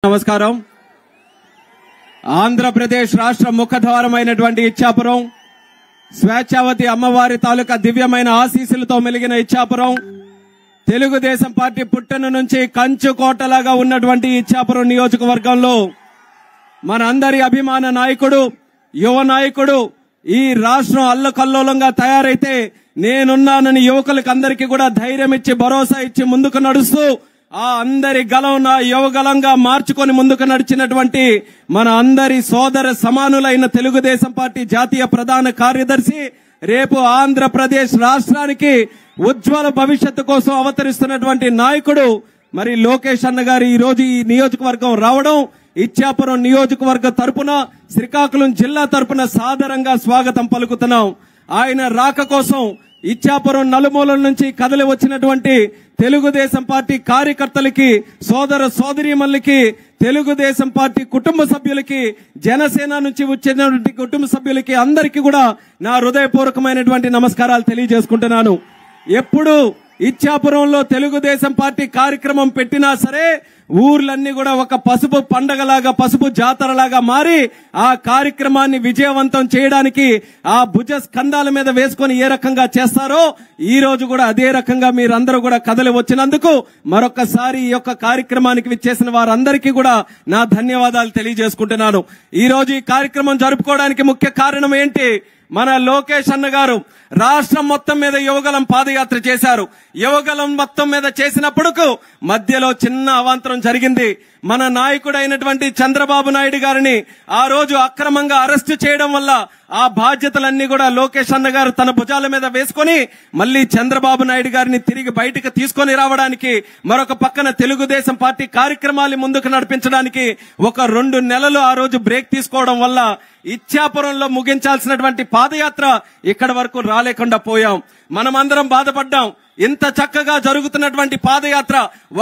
నమస్కారం. ఆంధ్రప్రదేశ్ రాష్ట్ర ముఖద్వారమైనటువంటి ఇచ్చాపురం, స్వేచ్ఛావతి అమ్మవారి తాలూకా దివ్యమైన ఆశీస్సులతో మెలిగిన ఇచ్చాపురం, తెలుగుదేశం పార్టీ పుట్టన నుంచి కంచు కోటలాగా ఉన్నటువంటి ఇచ్చాపురం నియోజకవర్గంలో మన అందరి అభిమాన నాయకుడు, యువ నాయకుడు, ఈ రాష్ట్రం అల్లకల్లోలంగా తయారైతే నేనున్నానని యువకులకు అందరికీ కూడా ధైర్యం ఇచ్చి భరోసా ఇచ్చి ముందుకు నడుస్తూ ఆ అందరి గలం నా యువగలంగా మార్చుకొని ముందుకు నడిచినటువంటి మన అందరి సోదర సమానులైన తెలుగుదేశం పార్టీ జాతీయ ప్రధాన కార్యదర్శి, రేపు ఆంధ్రప్రదేశ్ రాష్ట్రానికి ఉజ్వల భవిష్యత్తు కోసం అవతరిస్తున్నటువంటి నాయకుడు మరి లోకేష్ అన్న గారు ఈ రోజు ఈ నియోజకవర్గం రావడం, ఇచ్చాపురం నియోజకవర్గ తరపున, శ్రీకాకుళం జిల్లా తరపున సాదరంగా స్వాగతం పలుకుతున్నాం. ఆయన రాక కోసం ఇచ్చాపురం నలుమూలల నుంచి కదలి వచ్చినటువంటి తెలుగుదేశం పార్టీ కార్యకర్తలకి, సోదర సోదరీమణులకి, తెలుగుదేశం పార్టీ కుటుంబ సభ్యులకి, జనసేన నుంచి వచ్చినటువంటి కుటుంబ సభ్యులకి అందరికీ కూడా నా హృదయపూర్వకమైనటువంటి నమస్కారాలు తెలియజేసుకుంటున్నాను. ఎప్పుడు ఇచ్చాపురంలో తెలుగుదేశం పార్టీ కార్యక్రమం పెట్టినా సరే ఊర్లన్నీ కూడా ఒక పసుపు పండగలాగా, పసుపు జాతరలాగా మారి ఆ కార్యక్రమాన్ని విజయవంతం చేయడానికి ఆ భుజ స్కంధాల మీద వేసుకొని ఏ రకంగా చేస్తారో ఈ రోజు కూడా అదే రకంగా మీరందరూ కూడా కదలి వచ్చినందుకు మరొకసారి ఈ యొక్క కార్యక్రమానికి విచ్చేసిన వారందరికీ కూడా నా ధన్యవాదాలు తెలియజేసుకుంటున్నాను. ఈ రోజు ఈ కార్యక్రమం జరుపుకోవడానికి ముఖ్య కారణం ఏంటి? మన లోకేష్ అన్న గారు రాష్ట్రం మొత్తం మీద యువగలం పాదయాత్ర చేశారు. యువగలం మొత్తం మీద చేసినప్పుడు మధ్యలో చిన్న అవాంతరం జరిగింది. మన నాయకుడైనటువంటి చంద్రబాబు నాయుడు గారిని ఆ రోజు అక్రమంగా అరెస్టు చేయడం వల్ల ఆ బాధ్యతలన్నీ కూడా లోకేష్ అన్న గారు తన భుజాల మీద వేసుకొని మళ్లీ చంద్రబాబు నాయుడు గారిని తిరిగి బయటకు తీసుకొని రావడానికి, మరొక పక్కన తెలుగుదేశం పార్టీ కార్యక్రమాలు ముందుకు నడిపించడానికి ఒక 2 నెలలు ఆ రోజు బ్రేక్ తీసుకోవడం వల్ల ఇచ్చాపురంలో ముగించాల్సినటువంటి పాదయాత్ర ఇక్కడి వరకు రాలేకుండా పోయాం. మనమందరం బాధపడ్డాం. ఇంత చక్కగా జరుగుతున్నటువంటి పాదయాత్ర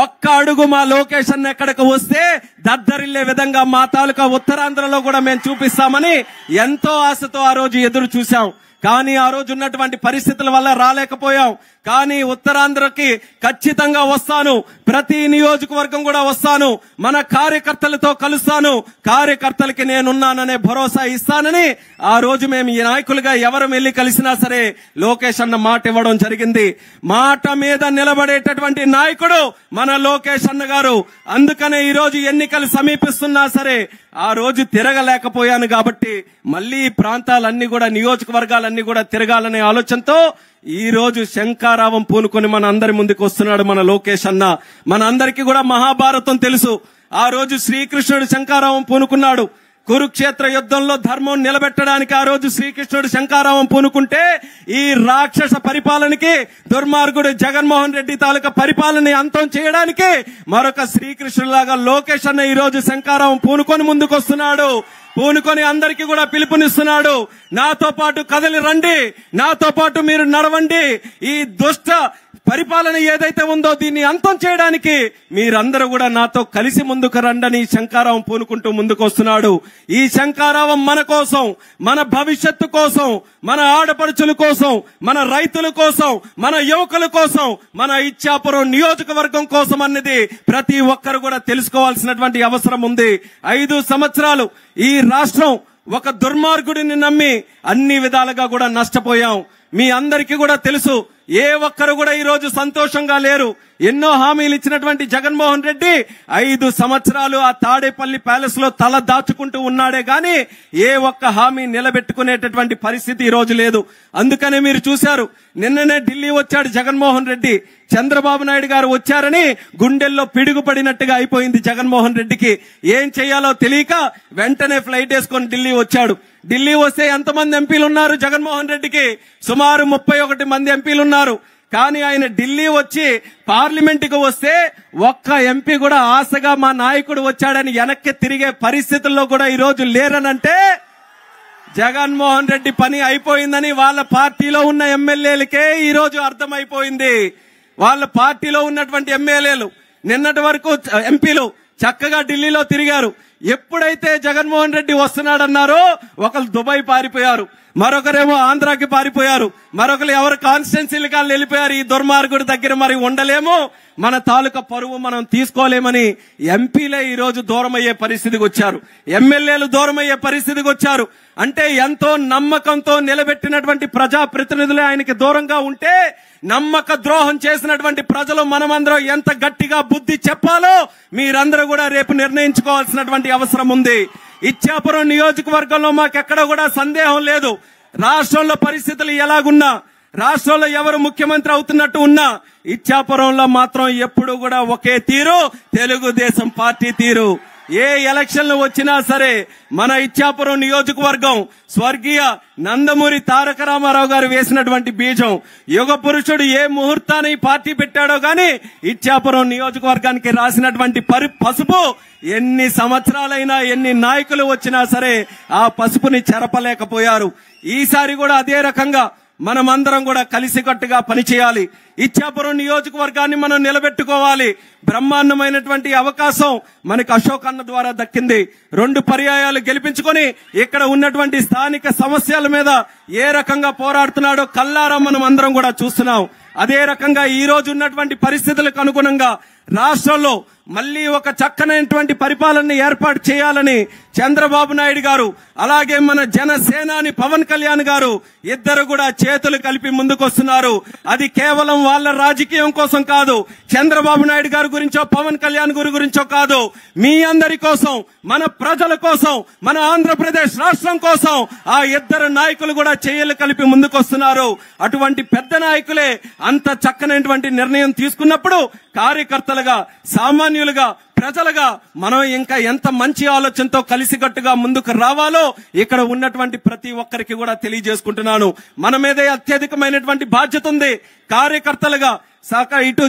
ఒక్క అడుగు మా లోకేష్ అన్న ఎక్కడికి వస్తే దద్దరిల్లే విధంగా మా తాలూకా ఉత్తరాంధ్రలో కూడా మేము చూపిస్తామని ఎంతో ఆశతో ఆ రోజు ఎదురు చూశాం. కానీ ఆ రోజు ఉన్నటువంటి పరిస్థితుల వల్ల రాలేకపోయాం. కానీ ఉత్తరాంధ్రకి ఖచ్చితంగా వస్తాను, ప్రతి నియోజకవర్గం కూడా వస్తాను, మన కార్యకర్తలతో కలుస్తాను, కార్యకర్తలకి నేనున్నాననే భరోసా ఇస్తానని ఆ రోజు మేము ఈ నాయకులుగా ఎవరు వెళ్లి కలిసినా సరే లోకేష్ అన్న మాట ఇవ్వడం జరిగింది. మాట మీద నిలబడేటటువంటి నాయకుడు మన లోకేష్ అన్న గారు. అందుకనే ఈ రోజు ఎన్నికలు సమీపిస్తున్నా సరే ఆ రోజు తిరగలేకపోయాను కాబట్టి మళ్లీ ప్రాంతాలన్నీ కూడా, నియోజకవర్గాలన్నీ కూడా తిరగాలనే ఆలోచనతో ఈ రోజు శంఖారావం పూనుకొని మన అందరి ముందుకు వస్తున్నాడు మన లోకేష్ అన్న. మన అందరికీ కూడా మహాభారతం తెలుసు. ఆ రోజు శ్రీకృష్ణుడు శంఖారావం పూనుకున్నాడు. కురుక్షేత్ర యుద్ధంలో ధర్మం నిలబెట్టడానికి ఆ రోజు శ్రీకృష్ణుడు శంఖారావం పూనుకుంటే ఈ రాక్షస పరిపాలనకి, దుర్మార్గుడు జగన్మోహన్ రెడ్డి తాలూకా పరిపాలన అంతం చేయడానికి మరొక శ్రీకృష్ణుడిలాగా లోకేష్ అన్న ఈ రోజు శంఖారావం పూనుకొని ముందుకు వస్తున్నాడు. పూనుకొని అందరికీ కూడా పిలుపునిస్తున్నాడు. నాతో పాటు కదలి రండి, నాతో పాటు మీరు నడవండి, ఈ దుష్ట పరిపాలన ఏదైతే ఉందో దీన్ని అంతం చేయడానికి మీరందరూ కూడా నాతో కలిసి ముందుకు రండని శంఖారావం పూనుకుంటూ ముందుకు వస్తున్నాడు. ఈ శంఖారావం మన కోసం, మన భవిష్యత్తు కోసం, మన ఆడపడుచుల కోసం, మన రైతుల కోసం, మన యువకుల కోసం, మన ఇచ్చాపురం నియోజకవర్గం కోసం అన్నది ప్రతి ఒక్కరు కూడా తెలుసుకోవాల్సినటువంటి అవసరం ఉంది. 5 సంవత్సరాలు ఈ రాష్ట్రం ఒక దుర్మార్గుడిని నమ్మి అన్ని విధాలుగా కూడా నష్టపోయాం. మీ అందరికీ కూడా తెలుసు, ఏ ఒక్కరు కూడా ఈ రోజు సంతోషంగా లేరు. ఎన్నో హామీలు ఇచ్చినటువంటి జగన్మోహన్ రెడ్డి 5 సంవత్సరాలు ఆ తాడేపల్లి ప్యాలెస్ లో తల దాచుకుంటూ ఉన్నాడే గాని ఏ ఒక్క హామీ నిలబెట్టుకునేటటువంటి పరిస్థితి ఈ రోజు లేదు. అందుకనే మీరు చూశారు, నిన్ననే ఢిల్లీ వచ్చాడు జగన్మోహన్ రెడ్డి. చంద్రబాబు నాయుడు గారు వచ్చారని గుండెల్లో పిడుగుపడినట్టుగా అయిపోయింది జగన్మోహన్ రెడ్డికి. ఏం చేయాలో తెలియక వెంటనే ఫ్లైట్ వేసుకొని ఢిల్లీ వచ్చాడు. ఢిల్లీ వస్తే ఎంతమంది ఎంపీలు ఉన్నారు జగన్మోహన్ రెడ్డికి? సుమారు 31 మంది ఎంపీలు ఉన్నారు. కానీ ఆయన ఢిల్లీ వచ్చి పార్లమెంటుకు వస్తే ఒక్క ఎంపీ కూడా ఆశగా మా నాయకుడు వచ్చాడని వెనక్కి తిరిగే పరిస్థితుల్లో కూడా ఈ రోజు లేరనంటే జగన్మోహన్ రెడ్డి పని అయిపోయిందని వాళ్ళ పార్టీలో ఉన్న ఎమ్మెల్యేలకే ఈ రోజు అర్థమైపోయింది. వాళ్ళ పార్టీలో ఉన్నటువంటి ఎమ్మెల్యేలు నిన్నటి వరకు ఎంపీలు చక్కగా ఢిల్లీలో తిరిగారు. ఎప్పుడైతే జగన్మోహన్ రెడ్డి వస్తున్నాడన్నారో ఒకరు దుబాయ్ పారిపోయారు, మరొకరేమో ఆంధ్రాకి పారిపోయారు, మరొకరు ఎవరు కాన్స్టిట్యున్సీలు కానీ వెళ్ళిపోయారు. ఈ దుర్మార్గుడి దగ్గర మరి ఉండలేము, మన తాలూకా పరువు మనం తీసుకోలేమని ఎంపీలే ఈ రోజు దూరమయ్యే పరిస్థితికి వచ్చారు, ఎమ్మెల్యేలు దూరమయ్యే పరిస్థితికి వచ్చారు. అంటే ఎంతో నమ్మకంతో నిలబెట్టినటువంటి ప్రజాప్రతినిధులే ఆయనకి దూరంగా ఉంటే నమ్మక ద్రోహం చేసినటువంటి ప్రజలు మనమందరం ఎంత గట్టిగా బుద్ధి చెప్పాలో మీరందరూ కూడా రేపు నిర్ణయించుకోవాల్సినటువంటి అవసరం ఉంది. ఇచ్చాపురం నియోజకవర్గంలో మాకెక్కడ కూడా సందేహం లేదు. రాష్ట్రంలో పరిస్థితులు ఎలాగున్నా, రాష్ట్రంలో ఎవరు ముఖ్యమంత్రి అవుతున్నట్టు ఉన్నా, ఇచ్చాపురంలో మాత్రం ఎప్పుడు కూడా ఒకే తీరు, తెలుగుదేశం పార్టీ తీరు. ఏ ఎలక్షన్లు వచ్చినా సరే మన ఇచ్చాపురం నియోజకవర్గం స్వర్గీయ నందమూరి తారక రామారావు గారు వేసినటువంటి బీజం. యుగ పురుషుడు ఏ ముహూర్తాన్ని పార్టీ పెట్టాడో గాని ఇచ్చాపురం నియోజకవర్గానికి రాసినటువంటి పసుపు ఎన్ని సంవత్సరాలైనా ఎన్ని నాయకులు వచ్చినా సరే ఆ పసుపుని చెరపలేకపోయారు. ఈసారి కూడా అదే రకంగా మనమందరం కూడా కలిసికట్టుగా పనిచేయాలి. ఇచ్చాపురం నియోజకవర్గాన్ని మనం నిలబెట్టుకోవాలి. బ్రహ్మాండమైనటువంటి అవకాశం మనకు అశోక్ అన్న ద్వారా దక్కింది. 2 పర్యాయాలు గెలిపించుకొని ఇక్కడ ఉన్నటువంటి స్థానిక సమస్యల మీద ఏ రకంగా పోరాడుతున్నాడో కల్లారా మనం అందరం కూడా చూస్తున్నాం. అదే రకంగా ఈ రోజు ఉన్నటువంటి పరిస్థితులకు అనుగుణంగా రాష్ట్రంలో మళ్లీ ఒక చక్కనైనటువంటి పరిపాలన ఏర్పాటు చేయాలని చంద్రబాబు నాయుడు గారు, అలాగే మన జనసేనాని పవన్ కళ్యాణ్ గారు ఇద్దరు కూడా చేతులు కలిపి ముందుకొస్తున్నారు. అది కేవలం వాళ్ళ రాజకీయం కోసం కాదు, చంద్రబాబు నాయుడు గారి గురించో పవన్ కళ్యాణ్ గారి గురించో కాదు, మీ అందరి కోసం, మన ప్రజల కోసం, మన ఆంధ్రప్రదేశ్ రాష్ట్రం కోసం ఆ ఇద్దరు నాయకులు కూడా చేయలు కలిపి ముందుకొస్తున్నారు. అటువంటి పెద్ద నాయకులే అంత చక్కనైనటువంటి నిర్ణయం తీసుకున్నప్పుడు కార్యకర్తలుగా, సామాన్యులుగా, ప్రజలుగా మనం ఇంకా ఎంత మంచి ఆలోచనతో కలిసికట్టుగా ముందుకు రావాలో ఇక్కడ ఉన్నటువంటి ప్రతి ఒక్కరికి కూడా తెలియజేసుకుంటున్నాను. మన మీదే అత్యధికమైనటువంటి బాధ్యత ఉంది. కార్యకర్తలుగా ఇటు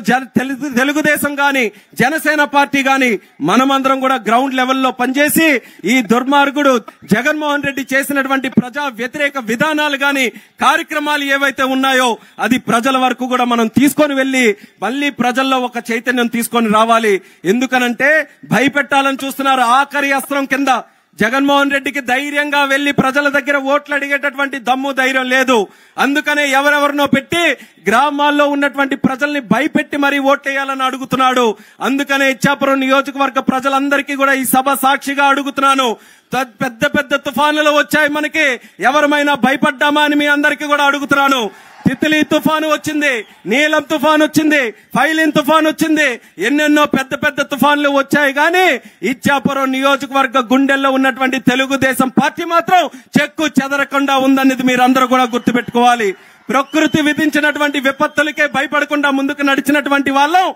తెలుగుదేశం గాని జనసేన పార్టీ గాని మనమందరం కూడా గ్రౌండ్ లెవెల్లో పనిచేసి ఈ దుర్మార్గుడు జగన్మోహన్ రెడ్డి చేసినటువంటి ప్రజా వ్యతిరేక విధానాలు గాని కార్యక్రమాలు ఏవైతే ఉన్నాయో అది ప్రజల వరకు కూడా మనం తీసుకొని వెళ్లి మళ్లీ ప్రజల్లో ఒక చైతన్యం తీసుకొని రావాలి. ఎందుకనంటే భయపెట్టాలని చూస్తున్నారు. ఆఖరి అస్త్రం కింద జగన్మోహన్ రెడ్డికి ధైర్యంగా వెళ్లి ప్రజల దగ్గర ఓట్లు అడిగేటటువంటి దమ్ము ధైర్యం లేదు. అందుకనే ఎవరెవరినో పెట్టి గ్రామాల్లో ఉన్నటువంటి ప్రజల్ని భయపెట్టి మరీ ఓట్లేయాలని అడుగుతున్నాడు. అందుకనే ఇచ్చాపురం నియోజకవర్గ ప్రజలందరికీ కూడా ఈ సభ సాక్షిగా అడుగుతున్నాను. పెద్ద పెద్ద తుఫానులు వచ్చాయి, మనకి ఎవరమైనా భయపడ్డామా అని మీ అందరికీ కూడా అడుగుతున్నాను. తిత్లీ తుఫాను వచ్చింది, నీలం తుఫాను వచ్చింది, ఫైలిన్ తుఫాను వచ్చింది, ఎన్నెన్నో పెద్ద పెద్ద తుఫాన్లు వచ్చాయి. కానీ ఇచ్చాపురం నియోజకవర్గ గుండెల్లో ఉన్నటువంటి తెలుగుదేశం పార్టీ మాత్రం చెక్కు చెదరకుండా ఉందనేది మీరందరూ కూడా గుర్తుపెట్టుకోవాలి. ప్రకృతి విధించినటువంటి విపత్తులకే భయపడకుండా ముందుకు నడిచినటువంటి వాళ్ళం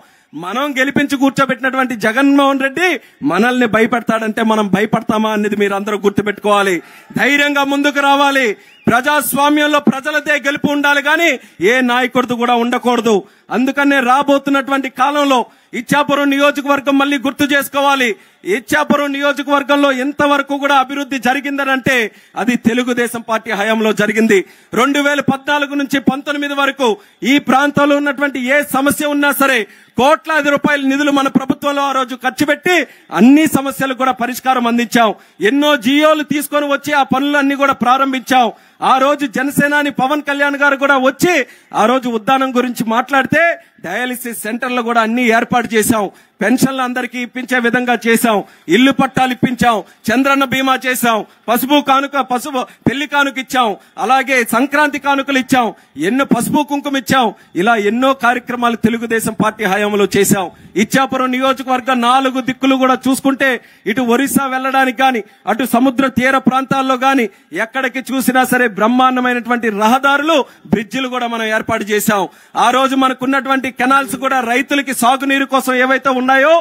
మనం గెలిపించి కూర్చోబెట్టినటువంటి జగన్మోహన్ రెడ్డి మనల్ని భయపెడతాడంటే మనం భయపడతామా అనేది మీరందరూ గుర్తుపెట్టుకోవాలి. ధైర్యంగా ముందుకు రావాలి. ప్రజాస్వామ్యంలో ప్రజలదే గెలుపు ఉండాలి కానీ ఏ నాయకుడితో కూడా ఉండకూడదు. అందుకనే రాబోతున్నటువంటి కాలంలో ఇచ్చాపురం నియోజకవర్గం మళ్లీ గుర్తు చేసుకోవాలి. ఇచ్చాపురం నియోజకవర్గంలో ఎంతవరకు కూడా అభివృద్ధి జరిగిందనంటే అది తెలుగుదేశం పార్టీ హయాంలో జరిగింది. 2014 నుంచి 19 వరకు ఈ ప్రాంతంలో ఉన్నటువంటి ఏ సమస్య ఉన్నా సరే కోట్లాది రూపాయల నిధులు మన ప్రభుత్వంలో ఆ రోజు ఖర్చు పెట్టి అన్ని సమస్యలకు కూడా పరిష్కారం అందించాం. ఎన్నో జియోలు తీసుకొని వచ్చి ఆ పనులన్నీ కూడా ప్రారంభించాం. ఆ రోజు జనసేనాని పవన్ కళ్యాణ్ గారు కూడా వచ్చి ఆ రోజు ఉద్దానం గురించి మాట్లాడితే డయాలిసిస్ సెంటర్లు కూడా అన్ని ఏర్పాటు చేశాం. పెన్షన్లు అందరికీ ఇప్పించే విధంగా చేశాం. ఇల్లు పట్టాలు ఇప్పించాం. చంద్రన్న బీమా చేశాం. పసుపు పెళ్లి కానుక ఇచ్చాం. అలాగే సంక్రాంతి కానుకలు ఇచ్చాం. ఎన్నో పసుపు కుంకుమ ఇచ్చాం. ఇలా ఎన్నో కార్యక్రమాలు తెలుగుదేశం పార్టీ హయాంలో చేశాం. ఇచ్చాపురం నియోజకవర్గ 4 దిక్కులు కూడా చూసుకుంటే ఇటు ఒరిస్సా వెళ్లడానికి గాని, అటు సముద్ర తీర ప్రాంతాల్లో గాని ఎక్కడికి చూసినా సరే బ్రహ్మాండమైనటువంటి రహదారులు, బ్రిడ్జిలు కూడా మనం ఏర్పాటు చేశాం. ఆ రోజు మనకున్నటువంటి కెనాల్స్ కూడా రైతులకి సాగునీరు కోసం ఏవైతే ఉన్నాయో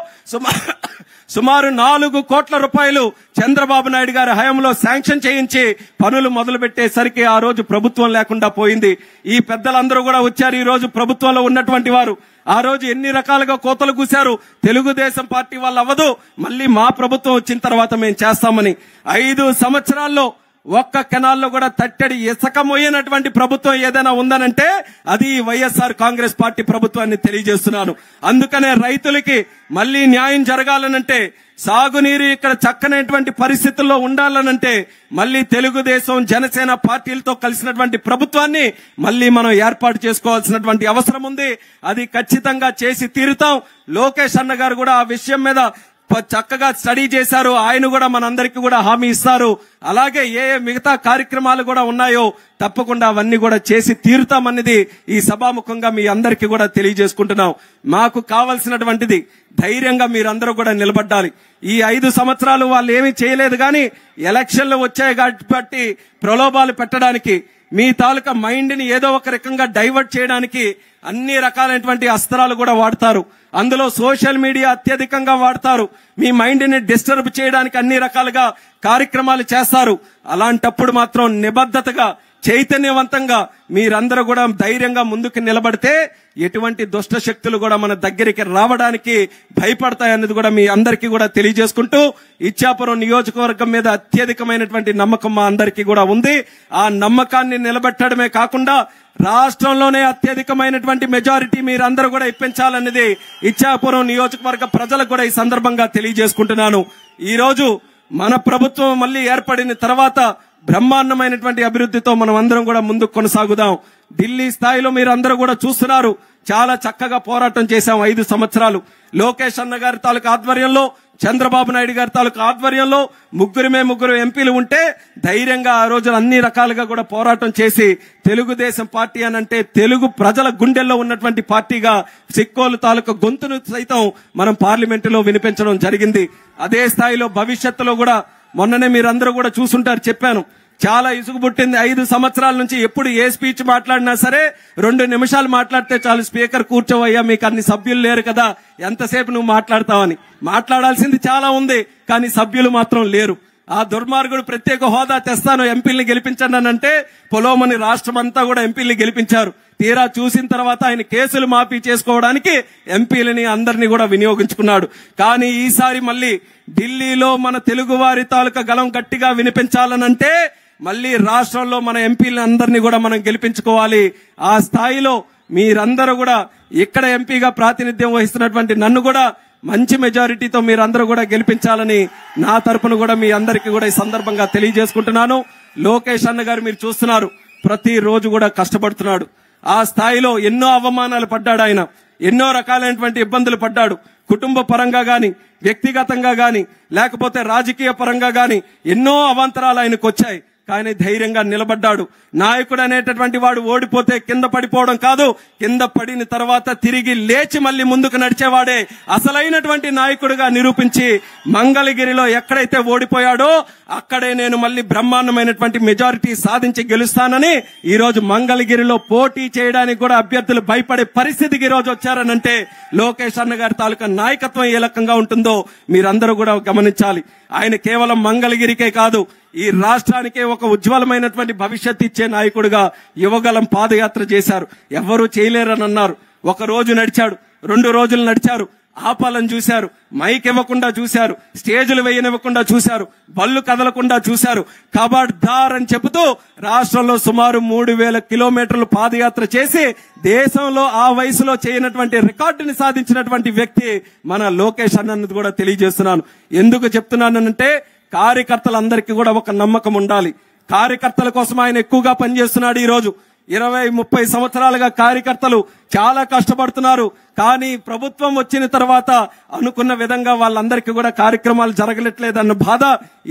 సుమారు 4 కోట్ల రూపాయలు చంద్రబాబు నాయుడు గారి హయాంలో శాంక్షన్ చేయించి పనులు మొదలు పెట్టేసరికి ఆ రోజు ప్రభుత్వం లేకుండా పోయింది. ఈ పెద్దలందరూ కూడా వచ్చారు. ఈ రోజు ప్రభుత్వంలో ఉన్నటువంటి వారు ఆ రోజు ఎన్ని రకాలుగా కోతలు కూశారు. తెలుగుదేశం పార్టీ వాళ్ళు అవ్వదు, మళ్ళీ మా ప్రభుత్వం వచ్చిన తర్వాత మేము చేస్తామని 5 సంవత్సరాల్లో ఒక్క కెనాల్లో కూడా తట్టడి ఇసుక మోయనటువంటి ప్రభుత్వం ఏదైనా ఉందనంటే అది వైఎస్ఆర్ కాంగ్రెస్ పార్టీ ప్రభుత్వాన్ని తెలియజేస్తున్నాను. అందుకనే రైతులకి మళ్లీ న్యాయం జరగాలనంటే, సాగునీరు ఇక్కడ చక్కనటువంటి పరిస్థితుల్లో ఉండాలనంటే మళ్లీ తెలుగుదేశం జనసేన పార్టీలతో కలిసినటువంటి ప్రభుత్వాన్ని మళ్లీ మనం ఏర్పాటు చేసుకోవాల్సినటువంటి అవసరం ఉంది. అది ఖచ్చితంగా చేసి తీరుతాం. లోకేష్ అన్న గారు కూడా ఆ విషయం మీద చక్కగా స్టడీ చేశారు. ఆయన కూడా మనందరికీ కూడా హామీ ఇస్తారు. అలాగే ఏ మిగతా కార్యక్రమాలు కూడా ఉన్నాయో తప్పకుండా అవన్నీ కూడా చేసి తీరుతామన్నది ఈ సభాముఖంగా మీ అందరికీ కూడా తెలియజేసుకుంటున్నాం. మాకు కావాల్సినటువంటిది ధైర్యంగా మీరందరూ కూడా నిలబడ్డాలి. ఈ 5 సంవత్సరాలు వాళ్ళు ఏమీ చేయలేదు, కానీ ఎలక్షన్లు వచ్చాయి కాబట్టి ప్రలోభాలు పెట్టడానికి, మీ తాలూకా మైండ్ ని ఏదో ఒక రకంగా డైవర్ట్ చేయడానికి అన్ని రకాలైనటువంటి అస్త్రాలు కూడా వాడతారు. అందులో సోషల్ మీడియా అత్యధికంగా వాడతారు. మీ మైండ్ ని డిస్టర్బ్ చేయడానికి అన్ని రకాలుగా కార్యక్రమాలు చేస్తారు. అలాంటప్పుడు మాత్రం నిబద్ధతగా చైతన్యవంతంగా మీరందరూ కూడా ధైర్యంగా ముందుకు నిలబడితే ఎటువంటి దుష్ట శక్తులు కూడా మన దగ్గరికి రావడానికి భయపడతాయన్నది కూడా మీ అందరికీ కూడా తెలియజేసుకుంటూ, ఇచ్చాపురం నియోజకవర్గం మీద అత్యధికమైనటువంటి నమ్మకం మా అందరికీ కూడా ఉంది. ఆ నమ్మకాన్ని నిలబెట్టడమే కాకుండా రాష్ట్రంలోనే అత్యధికమైనటువంటి మెజారిటీ మీరందరూ కూడా ఇప్పించాలన్నది ఇచ్చాపురం నియోజకవర్గ ప్రజలకు కూడా ఈ సందర్భంగా తెలియజేసుకుంటున్నాను. ఈ రోజు మన ప్రభుత్వం మళ్లీ ఏర్పడిన తర్వాత బ్రహ్మాండమైనటువంటి అభివృద్ధితో మనం అందరం కూడా ముందుకు కొనసాగుదాం. ఢిల్లీ స్థాయిలో మీరు అందరూ కూడా చూస్తున్నారు. చాలా చక్కగా పోరాటం చేశాం 5 సంవత్సరాలు. లోకేష్ అన్న గారి తాలూకు ఆధ్వర్యంలో, చంద్రబాబు నాయుడు గారి తాలూకు ఆధ్వర్యంలో ముగ్గురు ఎంపీలు ఉంటే ధైర్యంగా ఆ రోజు అన్ని రకాలుగా కూడా పోరాటం చేసి తెలుగుదేశం పార్టీ అనంటే తెలుగు ప్రజల గుండెల్లో ఉన్నటువంటి పార్టీగా సిక్కోలు తాలూకు గొంతును సైతం మనం పార్లమెంటులో వినిపించడం జరిగింది. అదే స్థాయిలో భవిష్యత్తులో కూడా మొన్ననే మీరందరూ కూడా చూసుంటారు, చెప్పాను. చాలా ఇసుగు పుట్టింది 5 సంవత్సరాల నుంచి. ఎప్పుడు ఏ స్పీచ్ మాట్లాడినా సరే 2 నిమిషాలు మాట్లాడితే చాలు, స్పీకర్ కూర్చోవయ్యా, మీకు అన్ని సభ్యులు లేరు కదా, ఎంతసేపు నువ్వు మాట్లాడతావని. మాట్లాడాల్సింది చాలా ఉంది, కానీ సభ్యులు మాత్రం లేరు. ఆ దుర్మార్గుడు ప్రత్యేక హోదా తెస్తాను, ఎంపీల్ని గెలిపించండి అని అంటే పొలోమని రాష్ట్రం అంతా కూడా ఎంపీల్ని గెలిపించారు. తీరా చూసిన తర్వాత ఆయన కేసులు మాఫీ చేసుకోవడానికి ఎంపీలని అందరినీ కూడా వినియోగించుకున్నాడు. కానీ ఈసారి మళ్ళీ ఢిల్లీలో మన తెలుగు వారి తాలూకా గలం గట్టిగా వినిపించాలనంటే మళ్ళీ రాష్ట్రంలో మన ఎంపీలని అందరినీ కూడా మనం గెలిపించుకోవాలి. ఆ స్థాయిలో మీరందరూ కూడా ఇక్కడ ఎంపీగా ప్రాతినిధ్యం వహిస్తున్నటువంటి నన్ను కూడా మంచి మెజారిటీతో మీరందరూ కూడా గెలిపించాలని నా తరపున కూడా మీ అందరికీ కూడా ఈ సందర్భంగా తెలియజేసుకుంటున్నాను. లోకేష్ అన్న గారు మీరు చూస్తున్నారు, ప్రతి రోజు కూడా కష్టపడుతున్నాడు. ఆ స్థాయిలో ఎన్నో అవమానాలు పడ్డాడు ఆయన, ఎన్నో రకాలైనటువంటి ఇబ్బందులు పడ్డాడు. కుటుంబ పరంగా గాని, వ్యక్తిగతంగా గాని, లేకపోతే రాజకీయ పరంగా గాని ఎన్నో అవాంతరాలు ఆయనకు వచ్చాయి. కానీ ధైర్యంగా నిలబడ్డాడు. నాయకుడు అనేటటువంటి వాడు ఓడిపోతే కింద పడిపోవడం కాదు, కింద పడిన తర్వాత తిరిగి లేచి మళ్లీ ముందుకు నడిచేవాడే అసలైనటువంటి నాయకుడిగా నిరూపించి మంగళగిరిలో ఎక్కడైతే ఓడిపోయాడో అక్కడే నేను మళ్లీ బ్రహ్మాండమైనటువంటి మెజారిటీ సాధించి గెలుస్తానని ఈ రోజు మంగళగిరిలో పోటీ చేయడానికి కూడా అభ్యర్థులు భయపడే పరిస్థితికి ఈ రోజు వచ్చారనంటే లోకేష్ అన్న గారి తాలూకా నాయకత్వం ఏ రకంగా ఉంటుందో మీరందరూ కూడా గమనించాలి. ఆయన కేవలం మంగళగిరికే కాదు, ఈ రాష్ట్రానికే ఒక ఉజ్వలమైనటువంటి భవిష్యత్తు ఇచ్చే నాయకుడిగా యువగలం పాదయాత్ర చేశారు. ఎవ్వరూ చేయలేరని అన్నారు. 1 రోజు నడిచాడు, 2 రోజులు నడిచారు, ఆపాలని చూశారు, మైక్ ఇవ్వకుండా చూశారు, స్టేజులు వేయనివ్వకుండా చూశారు, బళ్ళు కదలకుండా చూశారు. ఖబర్దార్ అని చెబుతూ రాష్ట్రంలో సుమారు 3000 కిలోమీటర్లు పాదయాత్ర చేసి దేశంలో ఆ వయసులో చేయనటువంటి రికార్డుని సాధించినటువంటి వ్యక్తి మన లోకేష్ అన్నది కూడా తెలియజేస్తున్నాను. ఎందుకు చెప్తున్నానంటే కార్యకర్తలందరికీ కూడా ఒక నమ్మకం ఉండాలి. కార్యకర్తల కోసం ఆయన ఎక్కువగా పనిచేస్తున్నాడు. ఈ రోజు 20-30 సంవత్సరాలుగా కార్యకర్తలు చాలా కష్టపడుతున్నారు. కానీ ప్రభుత్వం వచ్చిన తర్వాత అనుకున్న విధంగా వాళ్ళందరికీ కూడా కార్యక్రమాలు జరగట్లేదన్న బాధ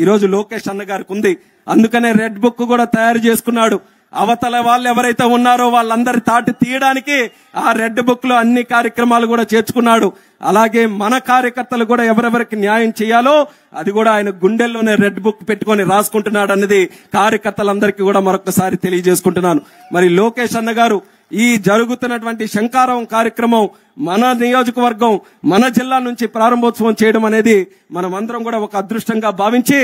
ఈ రోజు లోకేష్ అన్న గారికి ఉంది. అందుకనే రెడ్ బుక్ కూడా తయారు చేసుకున్నాడు. అవతల వాళ్ళు ఎవరైతే ఉన్నారో వాళ్ళందరి తాటి తీయడానికి ఆ రెడ్ బుక్ లో అన్ని కార్యక్రమాలు కూడా చేర్చుకున్నాడు. అలాగే మన కార్యకర్తలు కూడా ఎవరెవరికి న్యాయం చేయాలో అది కూడా ఆయన గుండెల్లోనే రెడ్ బుక్ పెట్టుకొని రాసుకుంటున్నాడు అన్నది కార్యకర్తలందరికీ కూడా మరొకసారి తెలియజేసుకుంటున్నాను. మరి లోకేష్ అన్న గారు ఈ జరుగుతున్నటువంటి శంకారం కార్యక్రమం మన నియోజకవర్గం, మన జిల్లా నుంచి ప్రారంభోత్సవం చేయడం అనేది మనమందరం కూడా ఒక అదృష్టంగా భావించి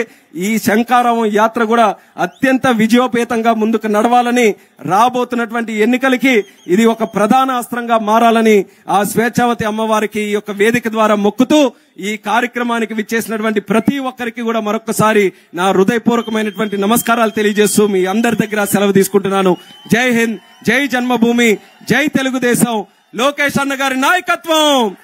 ఈ శంకారం యాత్ర కూడా అత్యంత విజయోపేతంగా ముందుకు నడవాలని, రాబోతున్నటువంటి ఎన్నికలకి ఇది ఒక ప్రధాన అస్త్రంగా మారాలని ఆ స్వేచ్ఛావతి అమ్మవారికి ఈ యొక్క వేదిక ద్వారా మొక్కుతూ ఈ కార్యక్రమానికి విచ్చేసినటువంటి ప్రతి ఒక్కరికి కూడా మరొకసారి నా హృదయపూర్వకమైనటువంటి నమస్కారాలు తెలియజేస్తూ మీ అందరి దగ్గర సెలవు తీసుకుంటున్నాను. జై హింద్, జై జన్మభూమి, జై తెలుగుదేశం. లోకేష్ అన్న గారి నాయకత్వం.